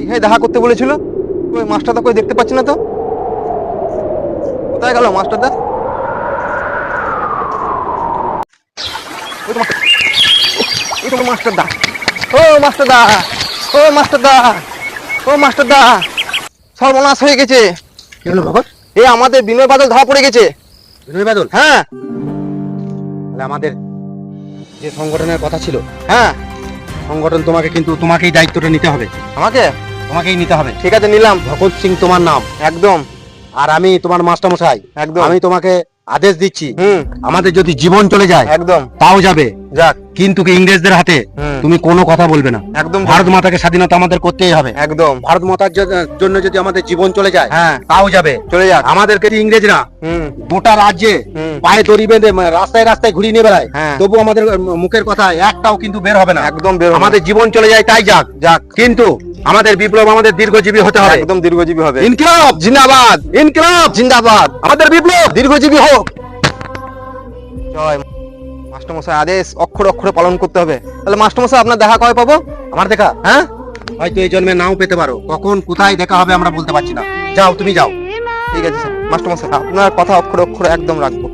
এখানে দেখা করতে বলেছিল। ওই মাস্টারদা কই দেখতে পাচ্ছি না তো, কোথায় গেল মাস্টারদা? ওই তো মাস্টারদা, ও মাস্টারদা, ও মাস্টারদা, ও মাস্টারদা, সর্বনাশ হয়ে গেছে। কি হলো ভগত? এ আমাদের বিনয় বাদল ধরা পড়ে গেছে। বিনয় বাদল? হ্যাঁ তাহলে আমাদের যে সংগঠনের কথা ছিল, হ্যাঁ, সংগঠন তোমাকেই দায়িত্বটা নিতে হবে, আমাকে তোমাকেই নিতে হবে। ঠিক আছে নিলাম। ভগৎ সিং তোমার নাম, একদম আর আমি তোমার মাস্টারমশাই। একদম। আমি তোমাকে আদেশ দিচ্ছি, হুম আমাদের যদি জীবন চলে যায় একদম তাও যাবে, যাক। কিন্তু কি ইংরেজদের হাতে হুম তুমি কোনো কথা বলবে না। একদম ভারত মাতাকে স্বাধীনতা আমাদের করতেই হবে। একদম। ভারত মাতার জন্য যদি আমাদের জীবন চলে যায় হ্যাঁ তাও যাবে। চলে যাক। আমাদেরকে ইংরেজরা হুম গোটা রাজ্যে হুম পায়ে দড়ি বেঁধে রাস্তায় রাস্তায় ঘুরিয়ে নিয়ে বেড়ায়, হ্যাঁ। তবু আমাদের মুখের কথা একটাও কিন্তু বের হবে না। একদম বের হবে না। আমাদের জীবন চলে যায় তাই যাক, যাক। কিন্তু আমাদের বিপ্লব আমাদের দীর্ঘজীবী হতে হবে। একদম দীর্ঘজীবী হবে। ইনকিলাব জিন্দাবাদ, ইনকিলাব জিন্দাবাদ। আমাদের বিপ্লব দীর্ঘজীবী হোক। জয়। মাস্টারমশাই আদেশ অক্ষরে অক্ষরে পালন করতে হবে। তাহলে মাস্টারমশাই আপনার দেখা কবে পাবো? আমার দেখা হ্যাঁ হয়তো এই জন্মে নাও পেতে পারো, কখন কোথায় দেখা হবে আমরা বলতে পারছি না। যাও, তুমি যাও। ঠিক আছে স্যার। মাস্টারমশাই আপনার কথা অক্ষরে অক্ষরে একদম রাখবো।